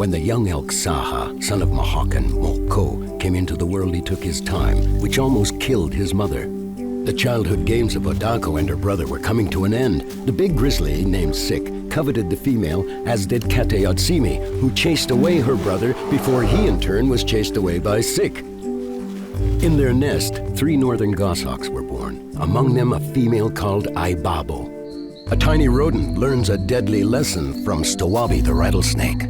When the young elk Saha, son of Mahawk Moko, came into the world, he took his time, which almost killed his mother. The childhood games of Odako and her brother were coming to an end. The big grizzly, named Sick, coveted the female, as did Kate Otsimi, who chased away her brother before he in turn was chased away by Sick. In their nest, 3 northern goshawks were born, among them a female called Aibabo. A tiny rodent learns a deadly lesson from Stawabi the rattlesnake.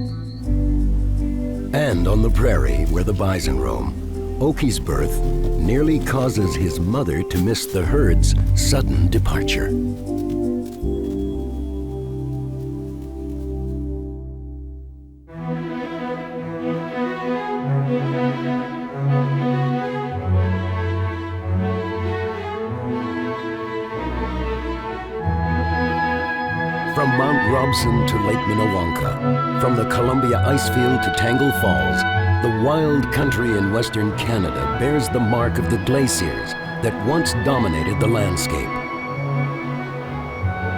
And on the prairie, where the bison roam, Oki's birth nearly causes his mother to miss the herd's sudden departure. From Mount Robson to Lake Minnewanka, from the Columbia Icefield to Tangle Falls, the wild country in Western Canada bears the mark of the glaciers that once dominated the landscape.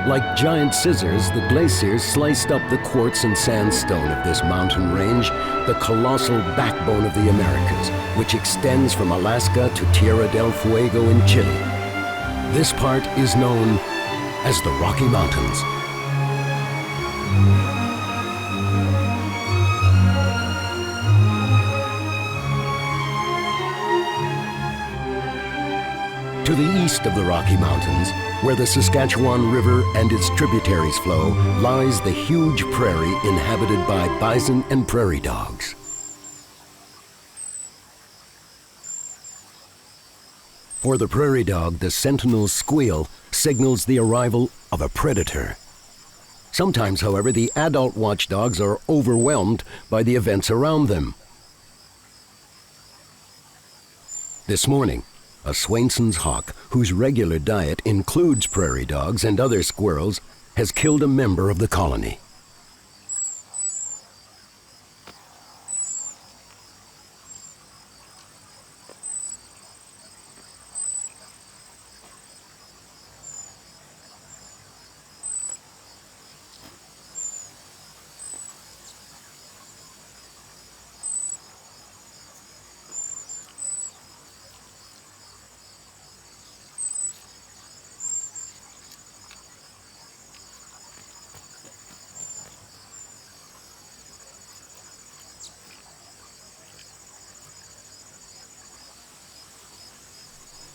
Like giant scissors, the glaciers sliced up the quartz and sandstone of this mountain range, the colossal backbone of the Americas, which extends from Alaska to Tierra del Fuego in Chile. This part is known as the Rocky Mountains. To the east of the Rocky Mountains, where the Saskatchewan River and its tributaries flow, lies the huge prairie inhabited by bison and prairie dogs. For the prairie dog, the sentinel's squeal signals the arrival of a predator. Sometimes, however, the adult watchdogs are overwhelmed by the events around them. This morning, a Swainson's hawk, whose regular diet includes prairie dogs and other squirrels, has killed a member of the colony.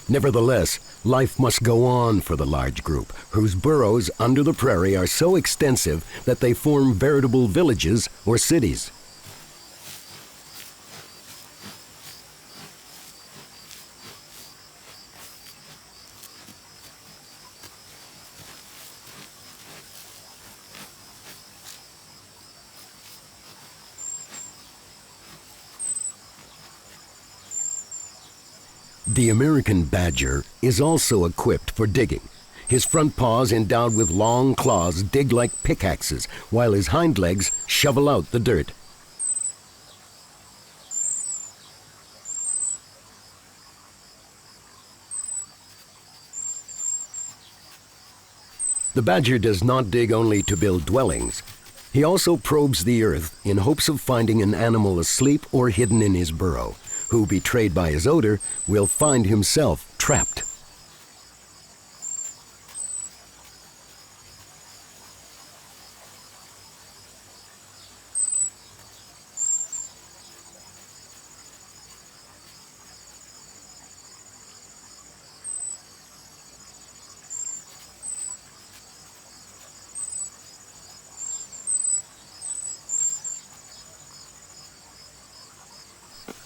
Nevertheless, life must go on for the large group, whose burrows under the prairie are so extensive that they form veritable villages or cities. The American badger is also equipped for digging. His front paws, endowed with long claws, dig like pickaxes, while his hind legs shovel out the dirt. The badger does not dig only to build dwellings. He also probes the earth in hopes of finding an animal asleep or hidden in his burrow, who, betrayed by his odor, will find himself trapped.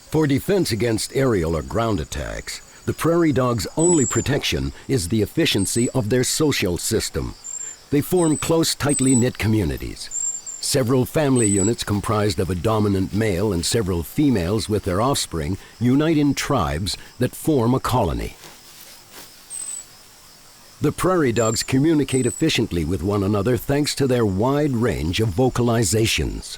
For defense against aerial or ground attacks, the prairie dog's only protection is the efficiency of their social system. They form close, tightly knit communities. Several family units comprised of a dominant male and several females with their offspring unite in tribes that form a colony. The prairie dogs communicate efficiently with one another thanks to their wide range of vocalizations.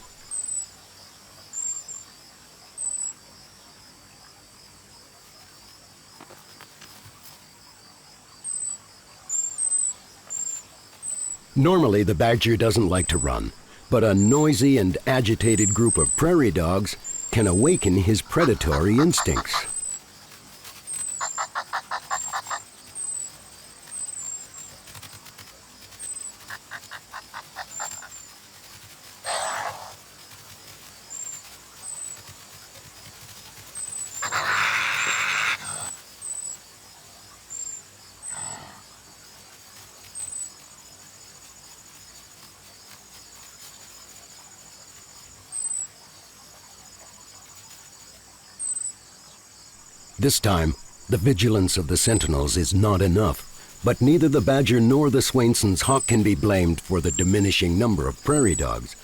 Normally, the badger doesn't like to run, but a noisy and agitated group of prairie dogs can awaken his predatory instincts. This time, the vigilance of the sentinels is not enough, but neither the badger nor the Swainson's hawk can be blamed for the diminishing number of prairie dogs.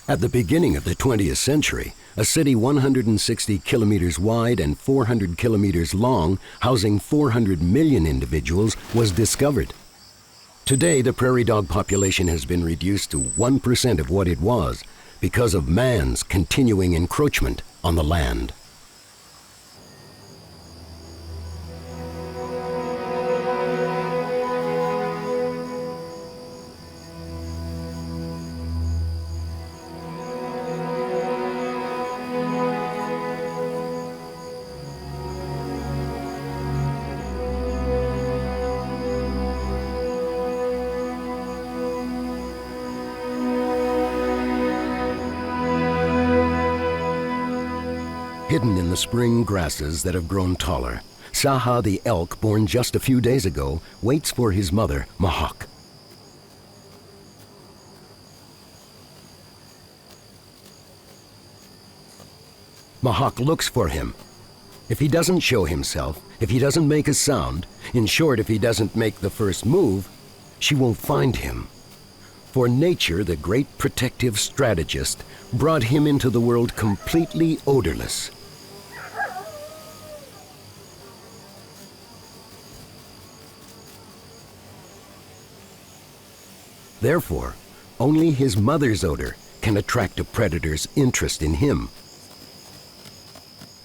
At the beginning of the 20th century, a city 160 kilometers wide and 400 kilometers long, housing 400 million individuals, was discovered. Today, the prairie dog population has been reduced to 1% of what it was because of man's continuing encroachment on the land. Hidden in the spring grasses that have grown taller, Saha the elk, born just a few days ago, waits for his mother, Mahawk. Mahawk looks for him. If he doesn't show himself, if he doesn't make a sound, in short, if he doesn't make the first move, she won't find him. For nature, the great protective strategist, brought him into the world completely odorless. Therefore, only his mother's odor can attract a predator's interest in him.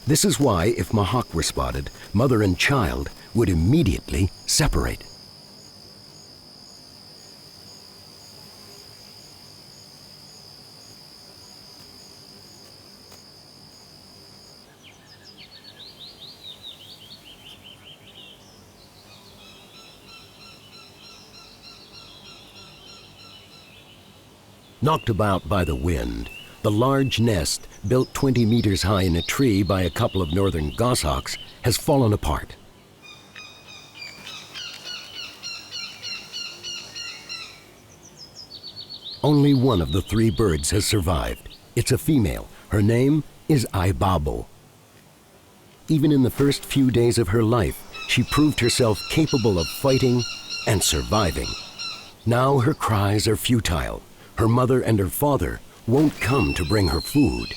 This is why, if Mahawk were spotted, mother and child would immediately separate. Knocked about by the wind, the large nest, built 20 meters high in a tree by a couple of northern goshawks, has fallen apart. Only one of the three birds has survived. It's a female. Her name is Aibabo. Even in the first few days of her life, she proved herself capable of fighting and surviving. Now her cries are futile. Her mother and her father won't come to bring her food.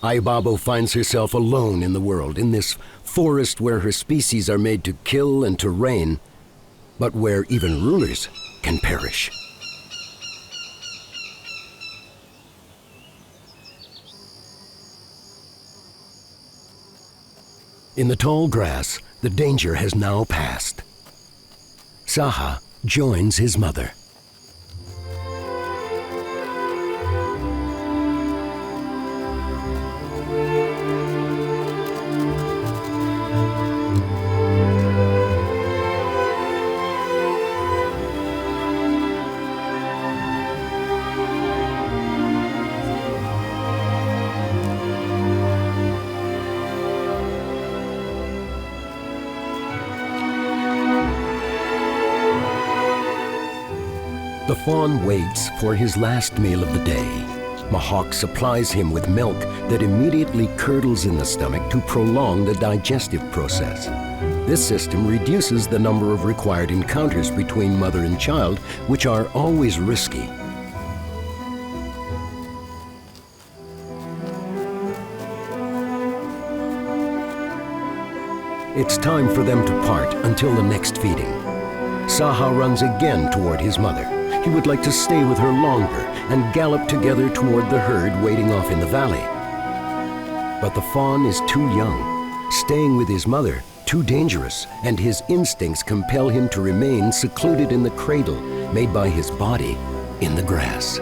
Aibabo finds herself alone in the world, in this forest where her species are made to kill and to reign, but where even rulers can perish. In the tall grass, the danger has now passed. Saha joins his mother. The fawn waits for his last meal of the day. Mahawk supplies him with milk that immediately curdles in the stomach to prolong the digestive process. This system reduces the number of required encounters between mother and child, which are always risky. It's time for them to part until the next feeding. Saha runs again toward his mother. He would like to stay with her longer and gallop together toward the herd waiting off in the valley. But the fawn is too young, staying with his mother too too dangerous, and his instincts compel him to remain secluded in the cradle made by his body in the grass.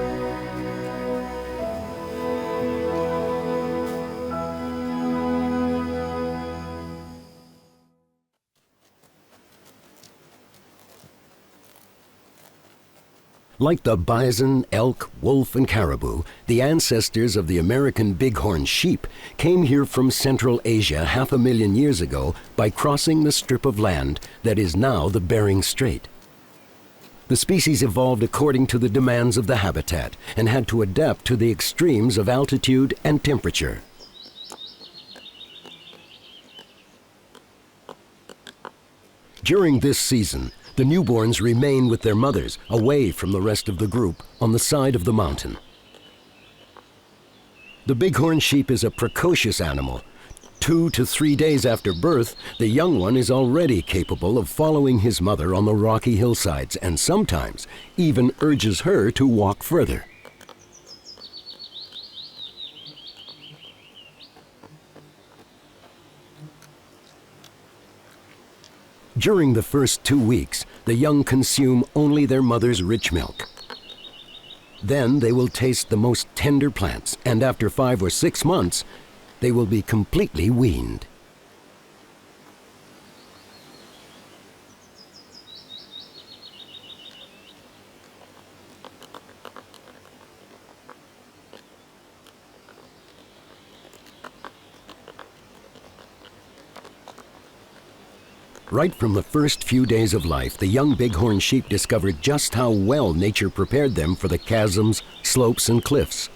Like the bison, elk, wolf, and caribou, the ancestors of the American bighorn sheep came here from Central Asia 500,000 years ago by crossing the strip of land that is now the Bering Strait. The species evolved according to the demands of the habitat and had to adapt to the extremes of altitude and temperature. During this season, the newborns remain with their mothers, away from the rest of the group, on the side of the mountain. The bighorn sheep is a precocious animal. 2 to 3 days after birth, the young one is already capable of following his mother on the rocky hillsides and sometimes even urges her to walk further. During the first 2 weeks, the young consume only their mother's rich milk. Then they will taste the most tender plants, and after 5 or 6 months, they will be completely weaned. Right from the first few days of life, the young bighorn sheep discovered just how well nature prepared them for the chasms, slopes, and cliffs.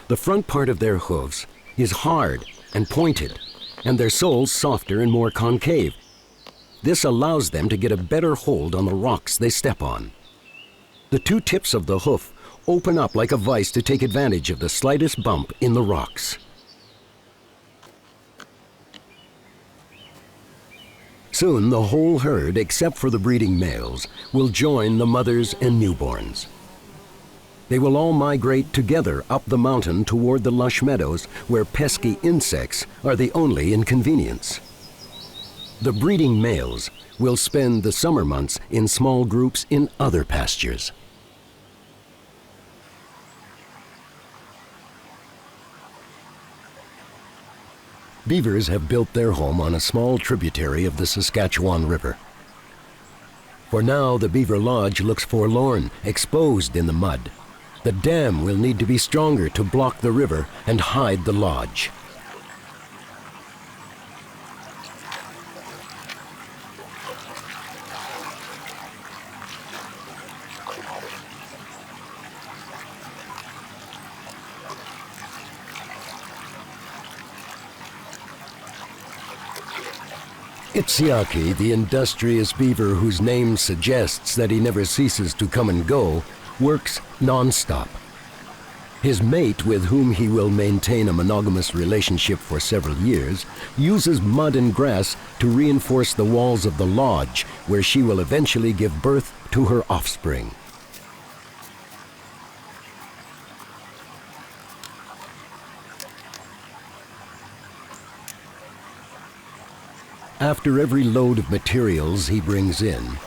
The front part of their hooves is hard and pointed, and their soles softer and more concave. This allows them to get a better hold on the rocks they step on. The 2 tips of the hoof open up like a vise to take advantage of the slightest bump in the rocks. Soon, the whole herd, except for the breeding males, will join the mothers and newborns. They will all migrate together up the mountain toward the lush meadows where pesky insects are the only inconvenience. The breeding males will spend the summer months in small groups in other pastures. Beavers have built their home on a small tributary of the Saskatchewan River. For now, the beaver lodge looks forlorn, exposed in the mud. The dam will need to be stronger to block the river and hide the lodge. Itziaki, the industrious beaver whose name suggests that he never ceases to come and go, works non-stop. His mate, with whom he will maintain a monogamous relationship for several years, uses mud and grass to reinforce the walls of the lodge, where she will eventually give birth to her offspring. After every load of materials he brings in,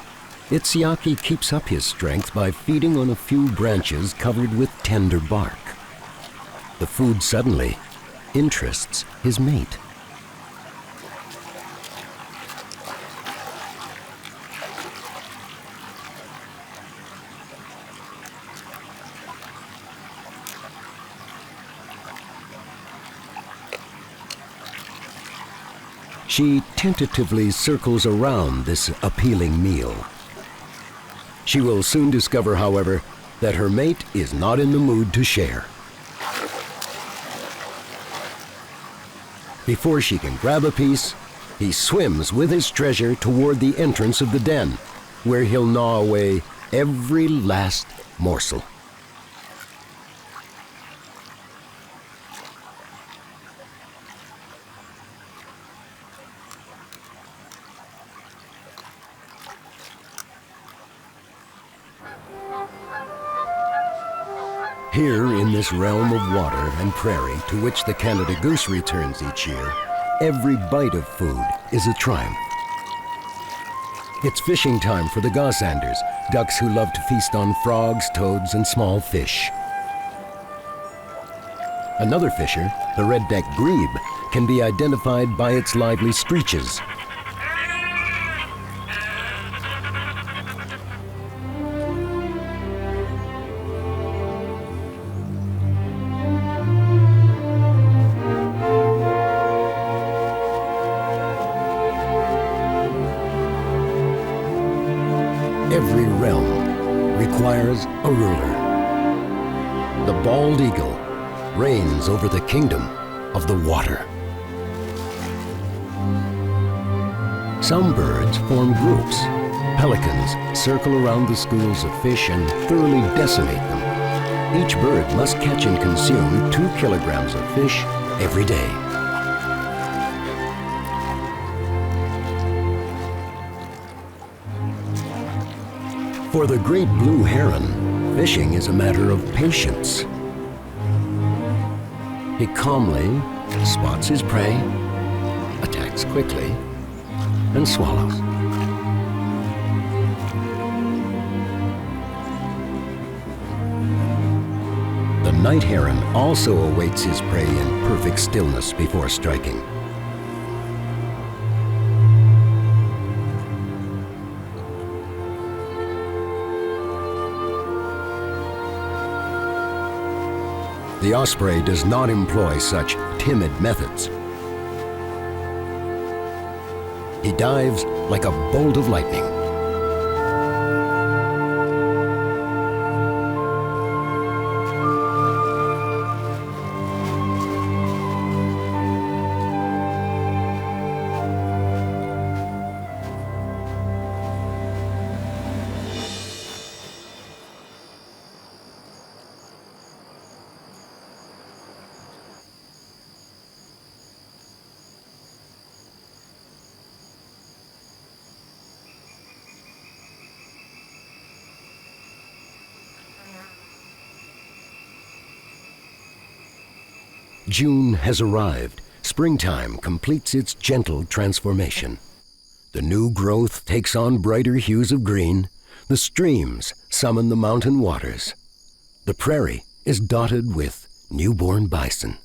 Itziaki keeps up his strength by feeding on a few branches covered with tender bark. The food suddenly interests his mate. She tentatively circles around this appealing meal. She will soon discover, however, that her mate is not in the mood to share. Before she can grab a piece, he swims with his treasure toward the entrance of the den, where he'll gnaw away every last morsel. Here, in this realm of water and prairie to which the Canada goose returns each year, every bite of food is a triumph. It's fishing time for the gossanders, ducks who love to feast on frogs, toads, and small fish. Another fisher, the red-necked grebe, can be identified by its lively screeches. Every realm requires a ruler. The bald eagle reigns over the kingdom of the water. Some birds form groups. Pelicans circle around the schools of fish and thoroughly decimate them. Each bird must catch and consume 2 kilograms of fish every day. For the great blue heron, fishing is a matter of patience. He calmly spots his prey, attacks quickly, and swallows. The night heron also awaits his prey in perfect stillness before striking. The osprey does not employ such timid methods. He dives like a bolt of lightning. June has arrived. Springtime completes its gentle transformation. The new growth takes on brighter hues of green. The streams summon the mountain waters. The prairie is dotted with newborn bison.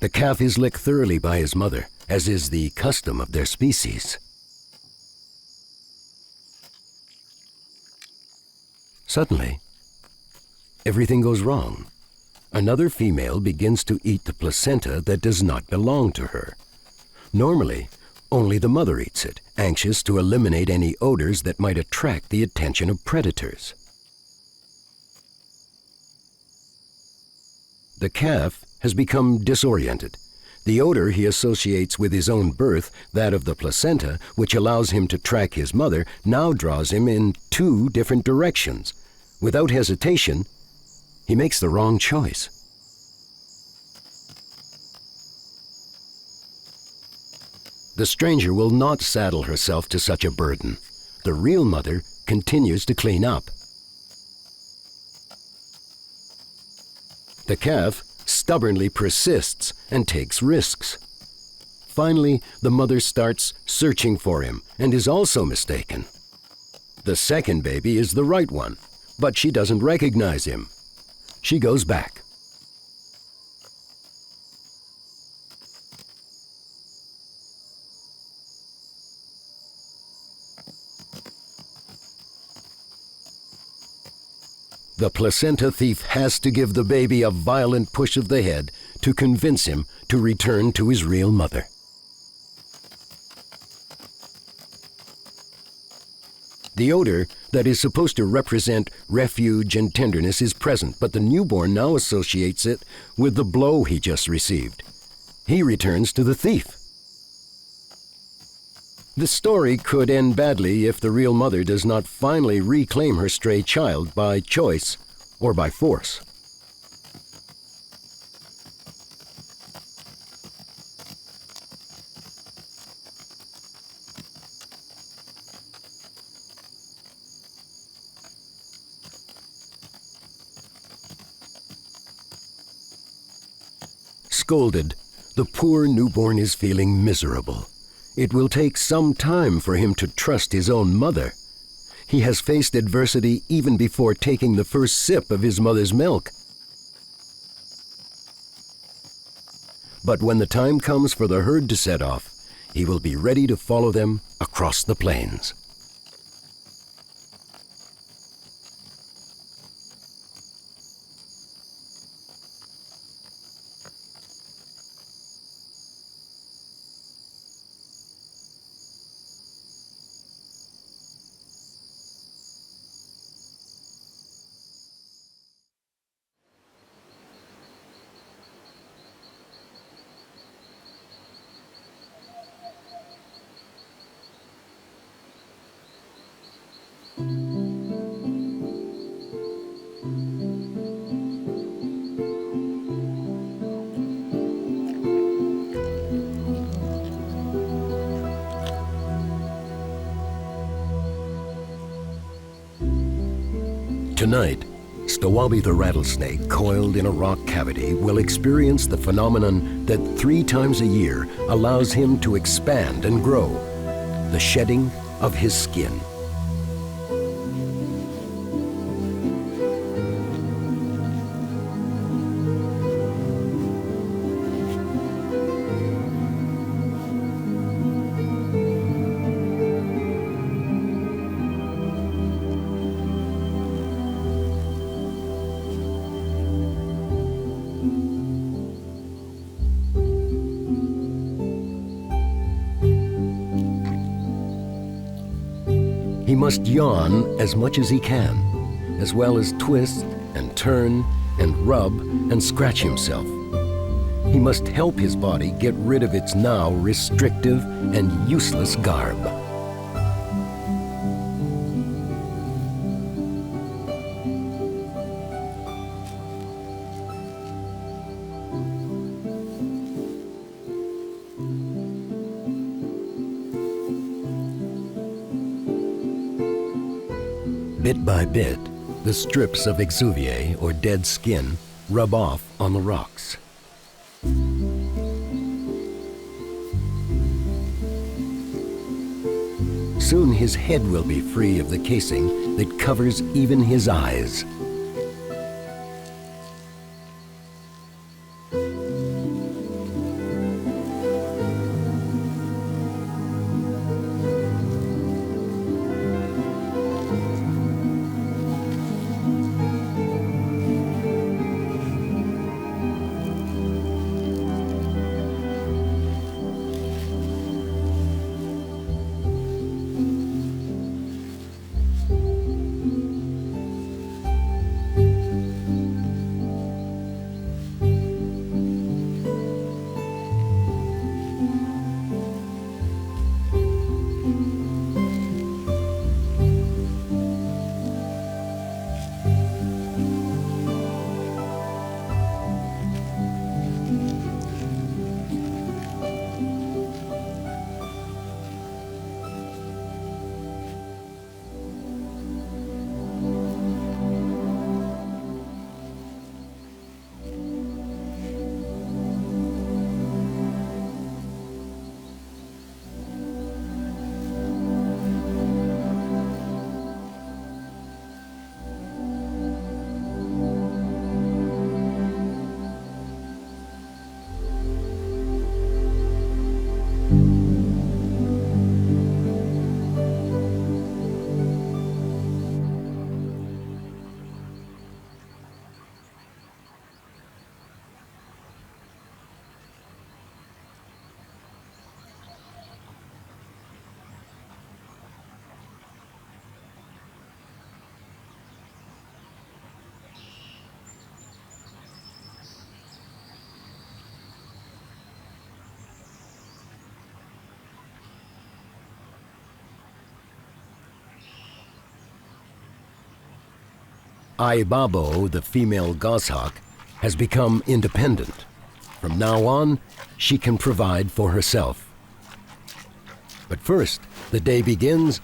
The calf is licked thoroughly by his mother, as is the custom of their species. Suddenly, everything goes wrong. Another female begins to eat the placenta that does not belong to her. Normally, only the mother eats it, anxious to eliminate any odors that might attract the attention of predators. The calf has become disoriented. The odor he associates with his own birth, that of the placenta, which allows him to track his mother, now draws him in 2 different directions. Without hesitation, he makes the wrong choice. The stranger will not saddle herself to such a burden. The real mother continues to clean up. The calf stubbornly persists and takes risks. Finally, the mother starts searching for him and is also mistaken. The second baby is the right one, but she doesn't recognize him. She goes back. The placenta thief has to give the baby a violent push of the head to convince him to return to his real mother. The odor that is supposed to represent refuge and tenderness is present, but the newborn now associates it with the blow he just received. He returns to the thief. The story could end badly if the real mother does not finally reclaim her stray child by choice or by force. scolded, the poor newborn is feeling miserable. It will take some time for him to trust his own mother. He has faced adversity even before taking the first sip of his mother's milk. But when the time comes for the herd to set off, he will be ready to follow them across the plains. Tonight, Stawabi the rattlesnake, coiled in a rock cavity, will experience the phenomenon that 3 times a year allows him to expand and grow, the shedding of his skin. He must yawn as much as he can, as well as twist and turn and rub and scratch himself. He must help his body get rid of its now restrictive and useless garb. Bit by bit, the strips of exuviae, or dead skin, rub off on the rocks. Soon his head will be free of the casing that covers even his eyes. Aibabo, the female goshawk, has become independent. From now on, she can provide for herself. But first, the day begins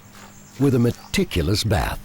with a meticulous bath.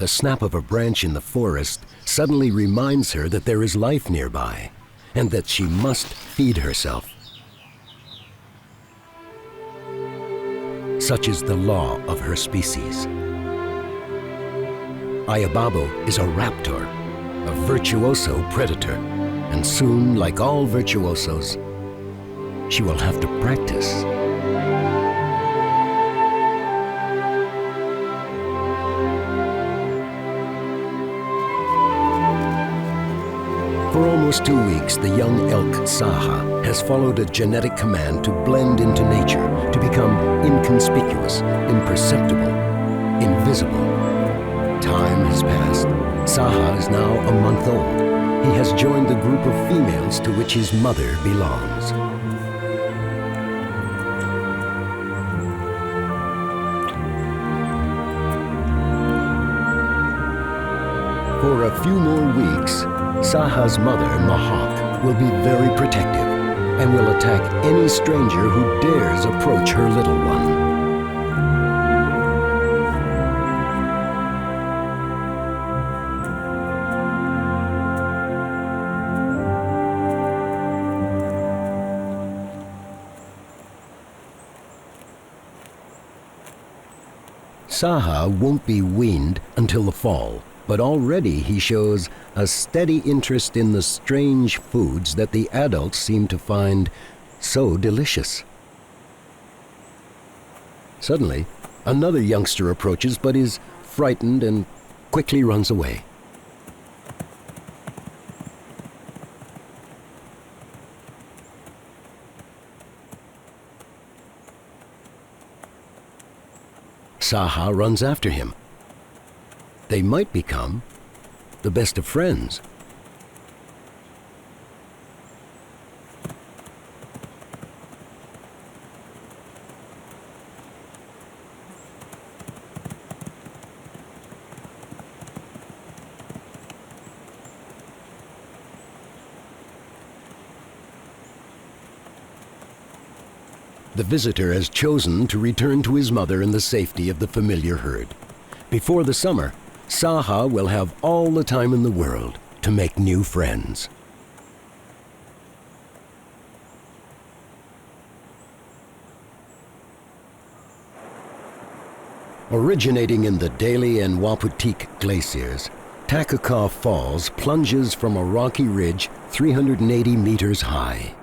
the snap of a branch in the forest suddenly reminds her that there is life nearby and that she must feed herself. Such is the law of her species. Ayababo is a raptor, a virtuoso predator, and soon, like all virtuosos, she will have to practice. For almost 2 weeks, the young elk Saha has followed a genetic command to blend into nature, to become inconspicuous, imperceptible, invisible. Time has passed. Saha is now a month old. He has joined the group of females to which his mother belongs. For a few more weeks, Saha's mother, Mahawk, will be very protective and will attack any stranger who dares approach her little one. Saha won't be weaned until the fall, but already he shows a steady interest in the strange foods that the adults seem to find so delicious. Suddenly, another youngster approaches but is frightened and quickly runs away. Saha runs after him. They might become the best of friends. The visitor has chosen to return to his mother in the safety of the familiar herd. Before the summer, Saha will have all the time in the world to make new friends. Originating in the Daly and Waputink glaciers, Takakaw Falls plunges from a rocky ridge 380 meters high.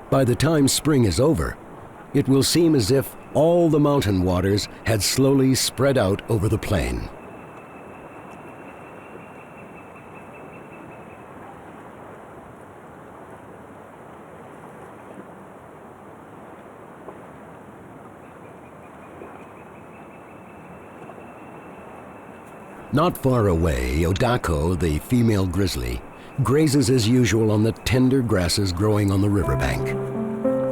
By the time spring is over, it will seem as if all the mountain waters had slowly spread out over the plain. Not far away, Odako, the female grizzly, grazes as usual on the tender grasses growing on the riverbank.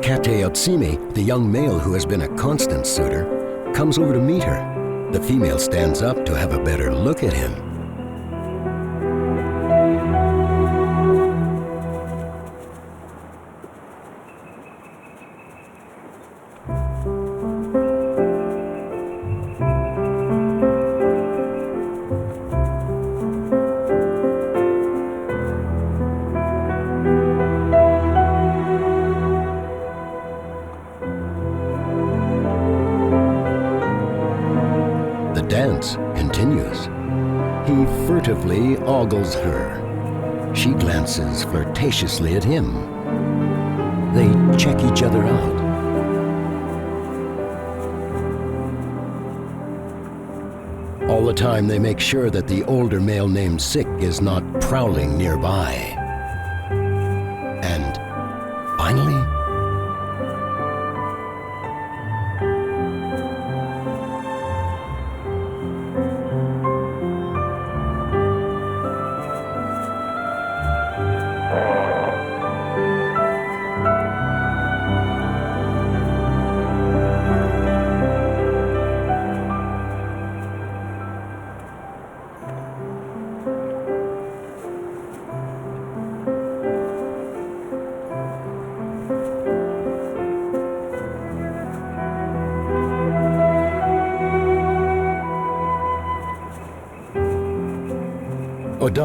Kate Otsumi, the young male who has been a constant suitor, comes over to meet her. The female stands up to have a better look at him. Dance continues. He furtively ogles her. She glances flirtatiously at him. They check each other out. All the time they make sure that the older male named Sick is not prowling nearby. And finally,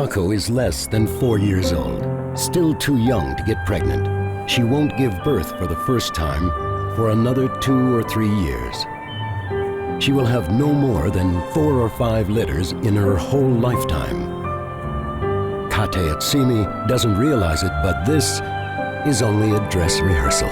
Odako is less than 4 years old, still too young to get pregnant. She won't give birth for the first time for another 2 or 3 years. She will have no more than 4 or 5 litters in her whole lifetime. Kate Atsumi doesn't realize it, but this is only a dress rehearsal.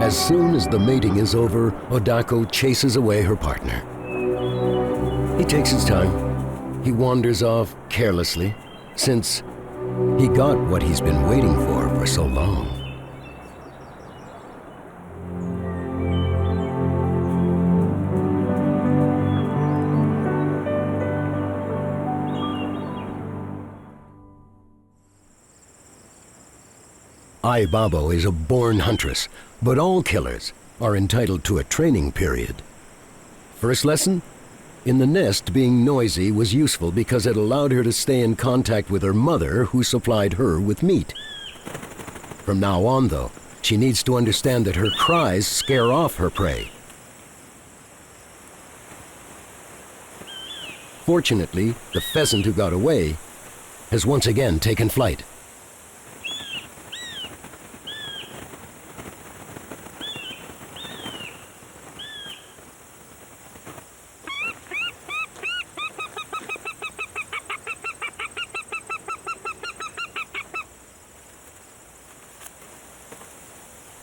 As soon as the mating is over, Odako chases away her partner. He takes his time. He wanders off carelessly, since he got what he's been waiting for so long. Aibabo is a born huntress, but all killers are entitled to a training period. First lesson? In the nest, being noisy was useful because it allowed her to stay in contact with her mother, who supplied her with meat. From now on, though, she needs to understand that her cries scare off her prey. Fortunately, the pheasant who got away has once again taken flight.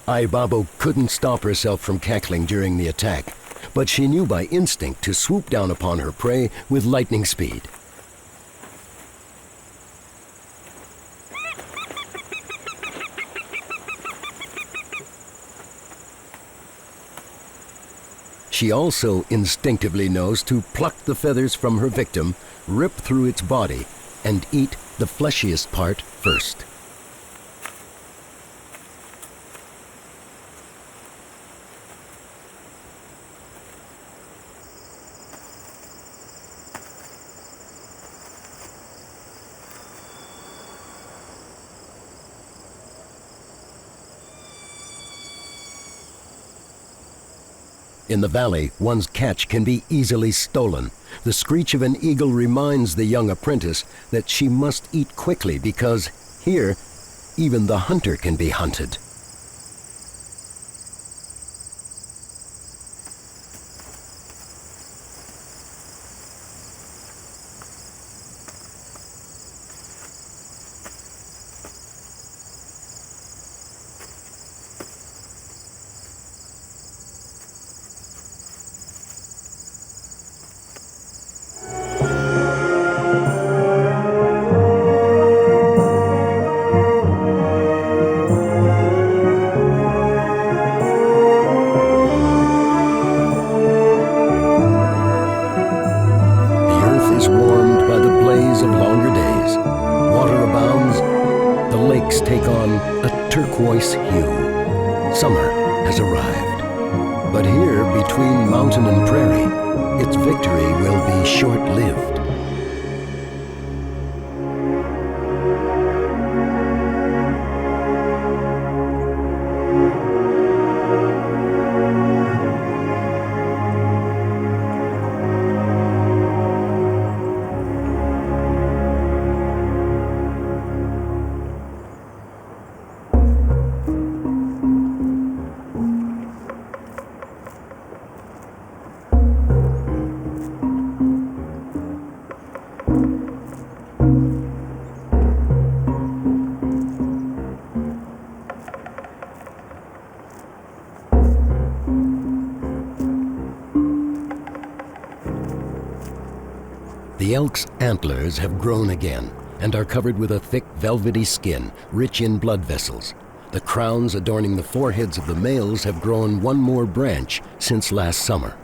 Aibabo couldn't stop herself from cackling during the attack, but she knew by instinct to swoop down upon her prey with lightning speed. She also instinctively knows to pluck the feathers from her victim, rip through its body, and eat the fleshiest part first. In the valley, one's catch can be easily stolen. The screech of an eagle reminds the young apprentice that she must eat quickly because here, even the hunter can be hunted. Turquoise hue. Summer has arrived. But here, between mountain and prairie, its victory will be short-lived. The elk's antlers have grown again and are covered with a thick velvety skin, rich in blood vessels. The crowns adorning the foreheads of the males have grown one more branch since last summer.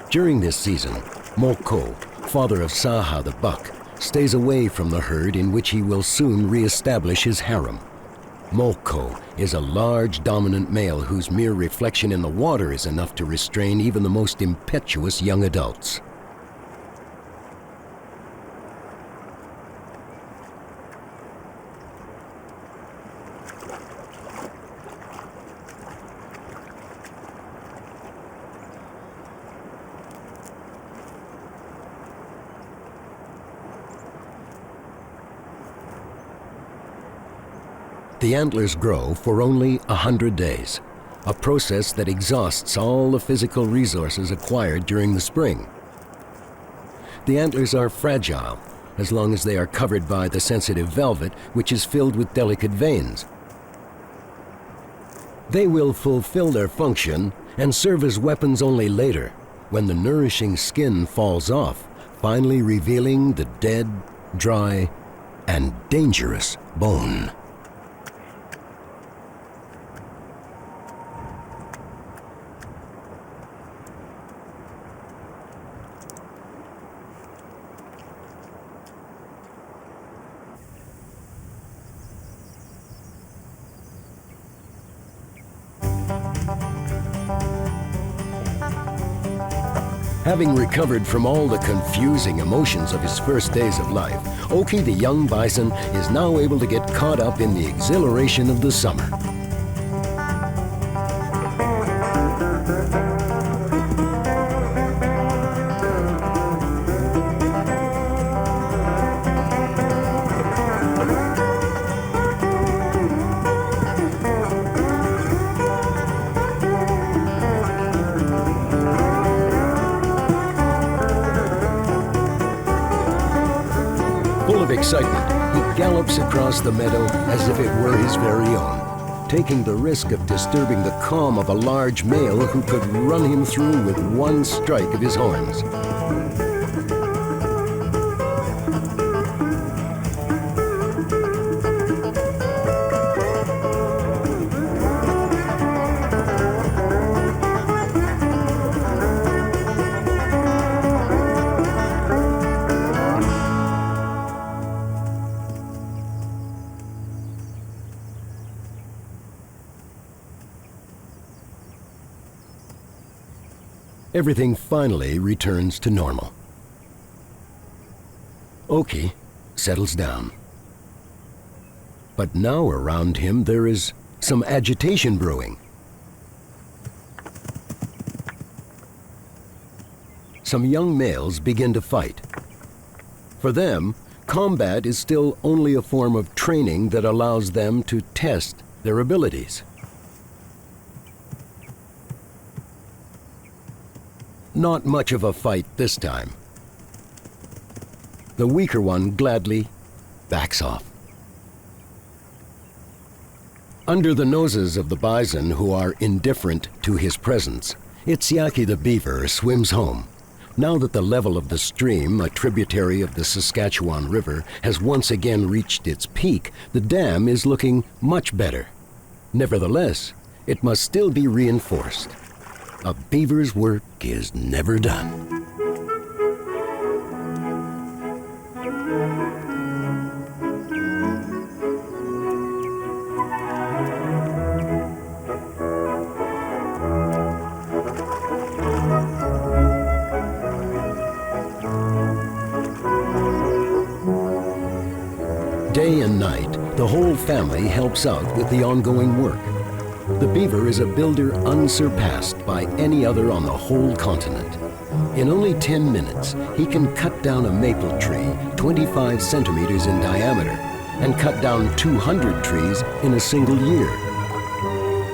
During this season, Moko, father of Saha the buck, stays away from the herd in which he will soon re-establish his harem. Moko is a large, dominant male whose mere reflection in the water is enough to restrain even the most impetuous young adults. The antlers grow for only 100 days, a process that exhausts all the physical resources acquired during the spring. The antlers are fragile as long as they are covered by the sensitive velvet, which is filled with delicate veins. They will fulfill their function and serve as weapons only later, when the nourishing skin falls off, finally revealing the dead, dry, and dangerous bone. Having recovered from all the confusing emotions of his first days of life, Oki the young bison is now able to get caught up in the exhilaration of the summer. Excitement, he gallops across the meadow as if it were his very own, taking the risk of disturbing the calm of a large male who could run him through with one strike of his horns. Everything finally returns to normal. Oki settles down. But now around him there is some agitation brewing. Some young males begin to fight. For them, combat is still only a form of training that allows them to test their abilities. Not much of a fight this time. The weaker one gladly backs off. Under the noses of the bison who are indifferent to his presence, Itziaki the beaver swims home. Now that the level of the stream, a tributary of the Saskatchewan River, has once again reached its peak, the dam is looking much better. Nevertheless, it must still be reinforced. A beaver's work is never done. Day and night, the whole family helps out with the ongoing work. The beaver is a builder unsurpassed by any other on the whole continent. In only 10 minutes, he can cut down a maple tree 25 centimeters in diameter and cut down 200 trees in a single year.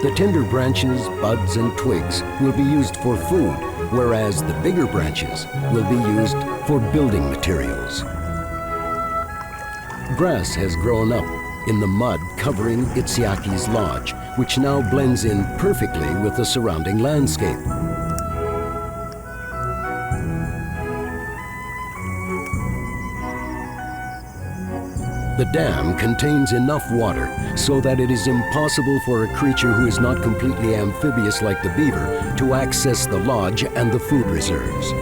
The tender branches, buds, and twigs will be used for food, whereas the bigger branches will be used for building materials. Grass has grown up in the mud covering Itziaki's lodge, which now blends in perfectly with the surrounding landscape. The dam contains enough water so that it is impossible for a creature who is not completely amphibious like the beaver to access the lodge and the food reserves.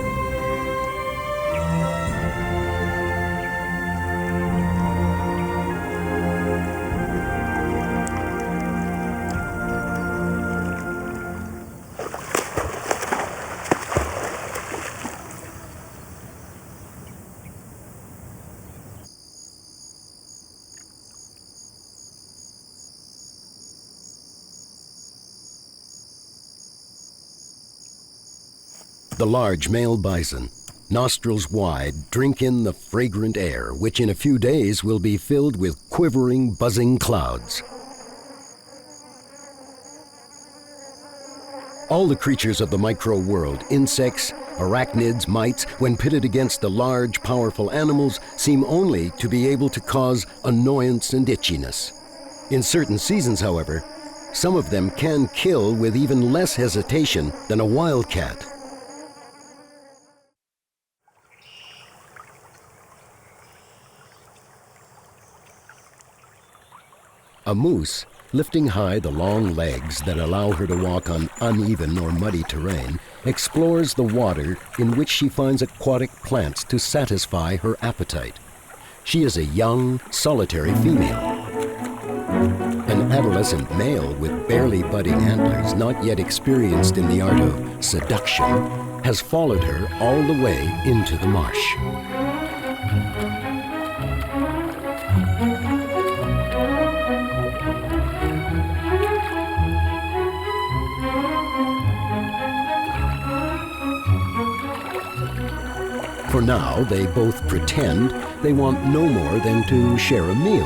The large male bison, nostrils wide, drink in the fragrant air, which in a few days will be filled with quivering, buzzing clouds. All the creatures of the micro-world, insects, arachnids, mites, when pitted against the large, powerful animals, seem only to be able to cause annoyance and itchiness. In certain seasons, however, some of them can kill with even less hesitation than a wildcat. A moose, lifting high the long legs that allow her to walk on uneven or muddy terrain, explores the water in which she finds aquatic plants to satisfy her appetite. She is a young, solitary female. An adolescent male with barely budding antlers, not yet experienced in the art of seduction, has followed her all the way into the marsh. For now, they both pretend they want no more than to share a meal.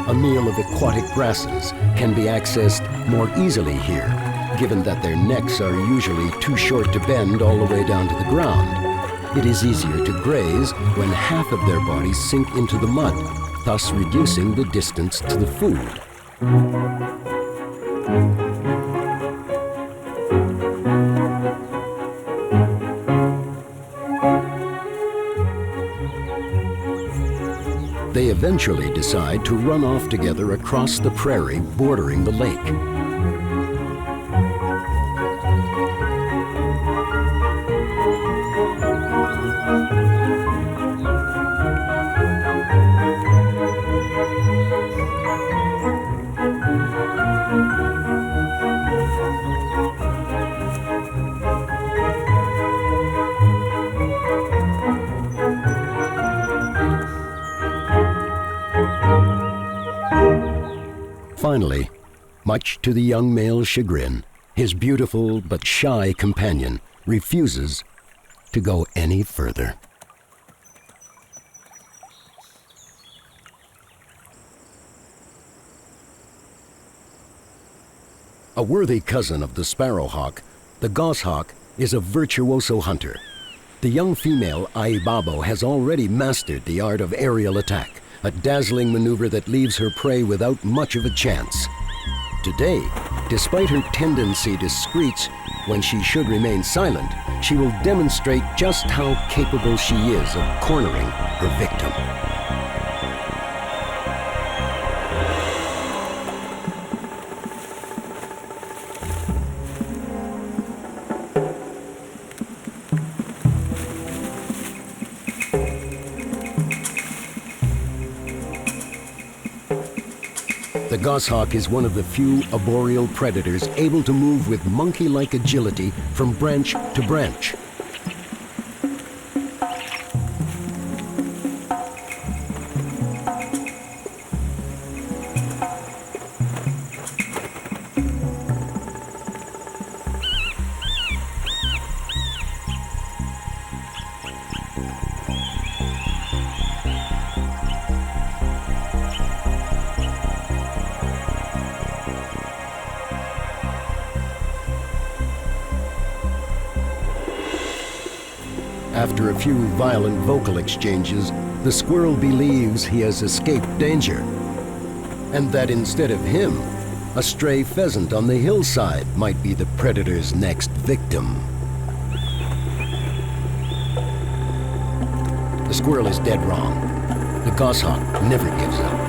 A meal of aquatic grasses can be accessed more easily here, given that their necks are usually too short to bend all the way down to the ground. It is easier to graze when half of their bodies sink into the mud, thus reducing the distance to the food. They eventually decide to run off together across the prairie bordering the lake. Finally, much to the young male's chagrin, his beautiful but shy companion refuses to go any further. A worthy cousin of the sparrowhawk, the goshawk is a virtuoso hunter. The young female Aibabo has already mastered the art of aerial attack, a dazzling maneuver that leaves her prey without much of a chance. Today, despite her tendency to screech when she should remain silent, she will demonstrate just how capable she is of cornering her victim. The goshawk is one of the few arboreal predators able to move with monkey-like agility from branch to branch. After a few violent vocal exchanges, the squirrel believes he has escaped danger, and that instead of him, a stray pheasant on the hillside might be the predator's next victim. The squirrel is dead wrong. The goshawk never gives up.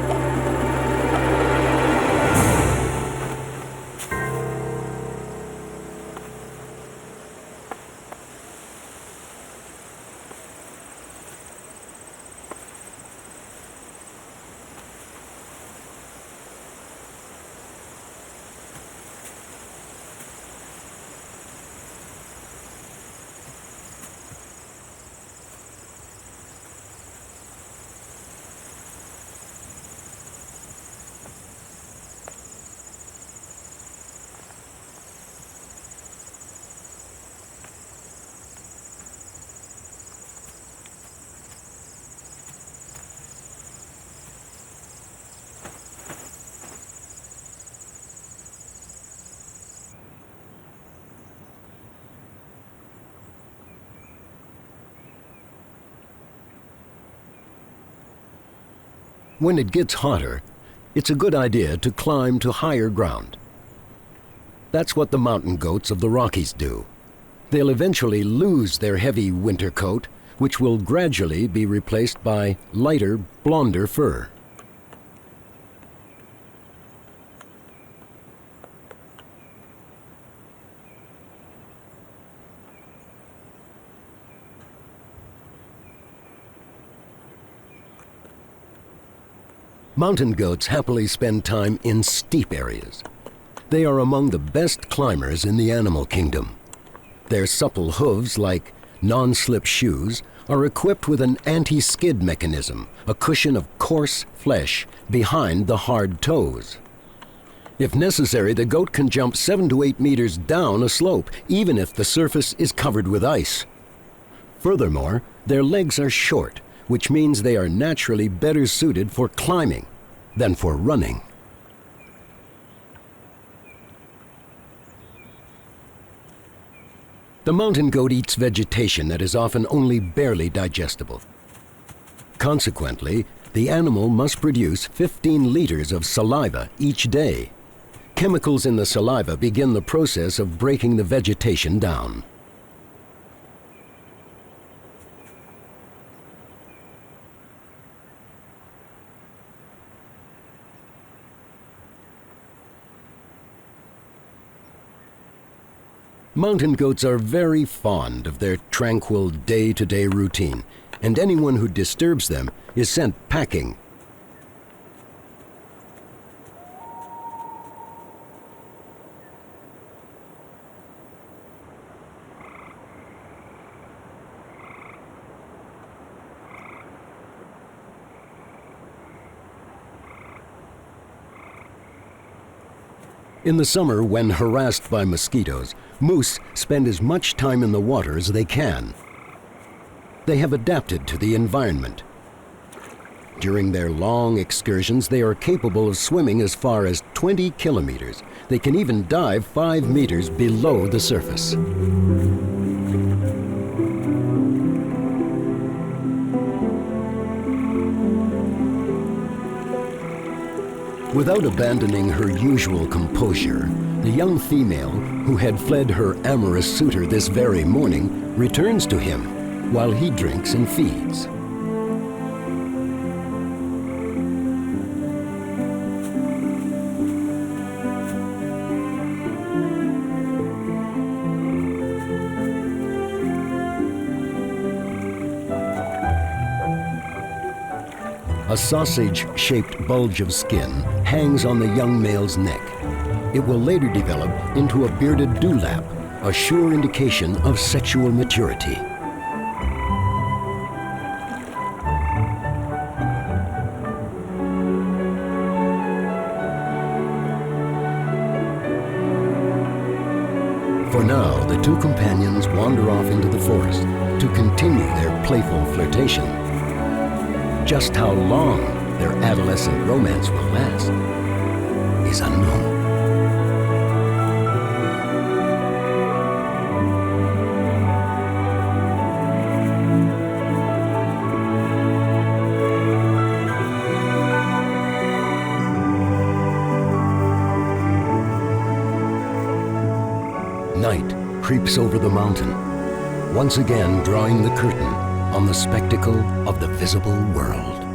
When it gets hotter, it's a good idea to climb to higher ground. That's what the mountain goats of the Rockies do. They'll eventually lose their heavy winter coat, which will gradually be replaced by lighter, blonder fur. Mountain goats happily spend time in steep areas. They are among the best climbers in the animal kingdom. Their supple hooves, like non-slip shoes, are equipped with an anti-skid mechanism, a cushion of coarse flesh behind the hard toes. If necessary, the goat can jump 7 to 8 meters down a slope, even if the surface is covered with ice. Furthermore, their legs are short, which means they are naturally better suited for climbing than for running. The mountain goat eats vegetation that is often only barely digestible. Consequently, the animal must produce 15 liters of saliva each day. Chemicals in the saliva begin the process of breaking the vegetation down. Mountain goats are very fond of their tranquil day-to-day routine, and anyone who disturbs them is sent packing. In the summer, when harassed by mosquitoes, moose spend as much time in the water as they can. They have adapted to the environment. During their long excursions, they are capable of swimming as far as 20 kilometers. They can even dive 5 meters below the surface. Without abandoning her usual composure, the young female, who had fled her amorous suitor this very morning, returns to him while he drinks and feeds. A sausage-shaped bulge of skin hangs on the young male's neck. It will later develop into a bearded dewlap, a sure indication of sexual maturity. For now, the two companions wander off into the forest to continue their playful flirtation. Just how long their adolescent romance will last is unknown. Night creeps over the mountain, once again drawing the curtain on the spectacle of the visible world.